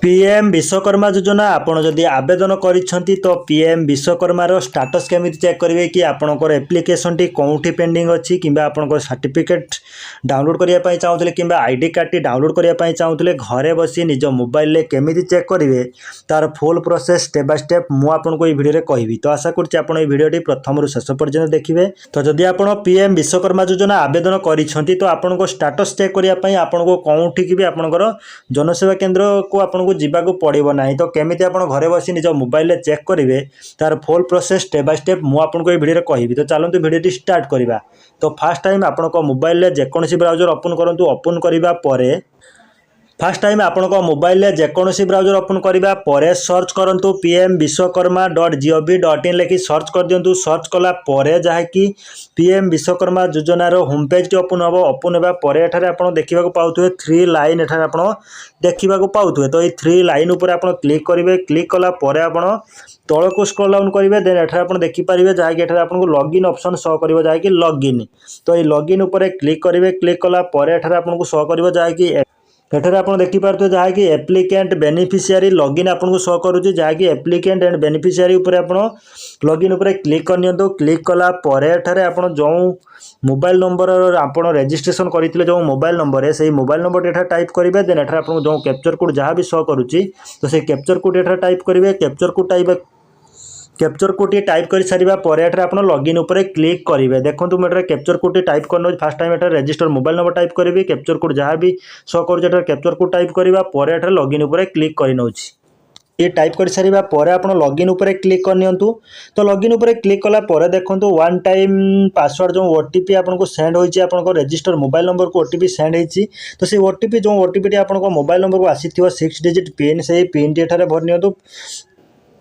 PM Vishwakarma योजना आपण जदि आवेदन करिसेंती तो पीएम विश्वकर्मार स्टाटस केमिति चेक करेंगे कि आपणकर एप्लिकेशन टी कौटी पेंडिंग अच्छी कि आपंकर सर्टिफिकेट डाउनलोड करने चाहूले कि आईडी कार्ड टी डाउनलोड करने चाहूले घरे बसी निज मोबाइल केमिति चेक करेंगे तार full process step by step मुझे ये भिडियो कहबी। तो आशा करुँच भिडियो प्रथम रु शेष पर्यंत देखिए। तो जदि आप पीएम विश्वकर्मा योजना आवेदन करिसेंती तो आपंक स्टाटस चेक करने आपको कौटी की भी आपंकर जनसेवा केन्द्र को आपको जीवाक पड़ो ना। तो केमिति आप घरे बसी निज मोबाइल चेक करेंगे तार full process step by step मुझे ये भिडियो कहबी। तो चलते भिडियो स्टार्ट करवा। तो फास्ट टाइम आप मोबाइल जेकोसी ब्राउजर ओपन करूँ। ओपन करने फास्ट टाइम आपण मोबाइल जेकोसी ब्राउजर ओपन करने सर्च करूँ pmvishwakarma.gov.in लिखि सर्च कर दिंतु। सर्च कलापर जहाँकि पीएम विश्वकर्मा योजनार होम पेज टी ओपन हम। ओपन होगापर एठारे आप देखा पाथे 3 लाइन एठारे आप देखा पाथे। तो ये 3 लाइन उपर आप क्लिक करेंगे। क्लिक कलापर आप तलक स्क्रॉल डाउन करेंगे। देन एठारे आप देखिपारे जहाँकि एठारे आपको लॉगिन ऑप्शन शो करिवो जहाँकि लॉगिन। तो ये लॉगिन उपर क्लिक करेंगे। क्लिक कलापर एठारे आपको शो करिवो जहाँकि एठारे आप देखिपारे जहाँकि एप्लिकेंट बेनिफिशियरी लॉगिन आपको शो करुँच जहाँकि एप्लिकेंट एंड बेनिफिशियरी उपर आप लॉगिन उपर क्लिक करनी। क्लिक कलापर एठारे आप जो मोबाइल नंबर आप रजिस्ट्रेशन करते जो मोबाइल नंबर है से मोबाइल नंबर एठारे टाइप करेंगे। देन एठारे आप जो कैप्चर कोड जहाँ भी शो करुँच तो से कैप्चर कोड एठारे टाइप करेंगे। कैप्चर कोड टाइप कर सारा पर आप लॉगिन उपर क्लिक करेंगे। देखो मुझे कैप्चर कोड टाइप करना फास्ट टाइम एठारे रजिस्टर मोबाइल नंबर टाइप करेंगे। कैप्चर कोड जहाँ भी शो कर कैप्चर कोड टाइप करवा पर एठारे लॉगिन उपर क्लिक कर ये टाइप कर सारा पर आप लॉगिन उपर क्लिक करनी। तो लॉगिन उपर क्लिक कलापर देखो 1 टाइम पासवर्ड जो ओटीपी आपको सेंड होती आपको रजिस्टर मोबाइल नंबर को ओटीपी सेंड होती। तो से ओटीपी जो ओटीपी आपको मोबाइल नंबर को आसी 6 डिजिट पिन से पिन टी एठारे भर नि।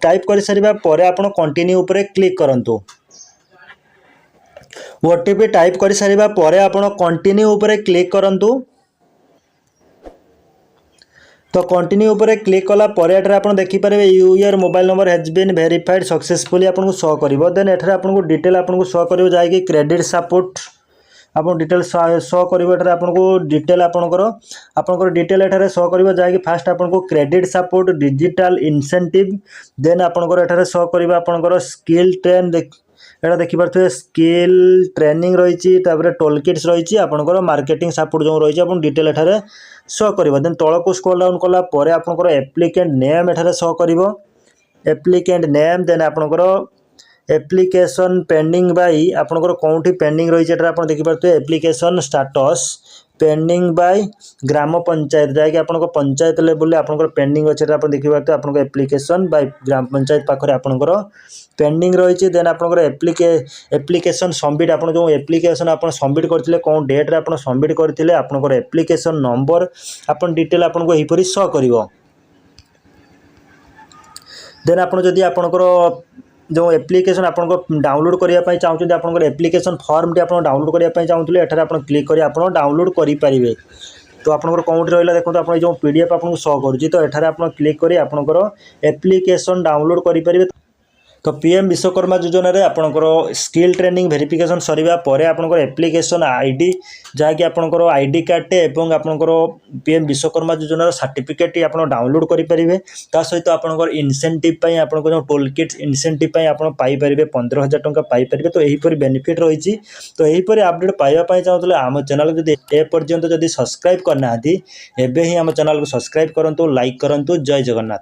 टाइप कर सारा पर आप कंटिन्यू उपर क्लिक करूँ। ओटीपी टाइप कर सारा पर आप कंटिन्यू उपर क्लिक करूँ। तो कंटिन्यू उपर क्लिक कलापर एठारे आप देखिपारे your mobile number has been verified successfully आपको शो कर। देन एठारे आपको डिटेल आपको शो कर जहाँकि क्रेडिट सपोर्ट आप डिटेल शो कर। आपको डिटेल आपंकर डिटेल एठारे शो कर जहाँकि फास्ट आपको credit support digital incentive. Then आपंकर एठारे शो कर आपंकर स्किल ट्रेन एटा देखिपे स्किल ट्रेनिंग रही टोल किट्स रही आपंकर मार्केटिंग सपोर्ट जो रही आप डिटेल एठारे शो कर। देन तलक स्क्रॉल डाउन कलापर आपंकर एप्लिकेंट नेम एठारे शो कर एप्लिकेंट नेम। देन आपंकर एप्लिकेशन पेंडिंग बाय आपंकर कौटी पेंडिंग रही आप देखिपे एप्लिकेशन स्टाटस पेंडिंग बाय ग्राम पंचायत जहाँकि आपंकर पंचायत लेवल आपंकर पेंडिंग अच्छे आप देखिए आपंकर एप्लिकेशन बाय ग्राम पंचायत पाखे आपंकर पेंडिंग रही। देन आपंकर एप्लिकेशन सबमिट आप जो एप्लिकेशन आप सबमिट करते कौन डेट्रे आप सबमिट करते आपंकर एप्लिकेशन नंबर आप डिटेल आपको यहीपरी शो कर। देन आप जदि आपंकर जो एप्लिकेशन आपको डाउनलोड करने चाहते आपंकर एप्लिकेशन फॉर्म टी आप डाउनलोड करने चाहते एठारे आप क्लिक कर आप डाउनलोड करेंगे। तो आपंकर कौन रहा देखो आप जो पीडीएफ आपको शो करुँच तो एठारे आप क्लिक कर आपंकर एप्लिकेशन डाउनलोड करेंगे। तो पीएम विश्वकर्मा योजना रे आपंकर स्किल ट्रेनिंग वेरिफिकेशन सरीबा परे आपंकर एप्लिकेशन आईडी जहाँकि आपंकर आईडी कार्ड टे एवं आपंकर पीएम विश्वकर्मा योजना सर्टिफिकेट आप डाउनलोड करेंगे। ता सहित आपंकर इनसेंटिव आपंकर जो टोल किट्स इनसेंटिव आप पाइपर 15,000 टंका पाइपर। तो यहीपरि बेनिफिट रही। तो यहीपरि अपडेट पाइबा चाहूँगे आम चैनल जब एपर्यंत जब सब्सक्राइब करना एबे ही आम चैनल को सब्सक्राइब करूँ लाइक करूँ। जय जगन्नाथ।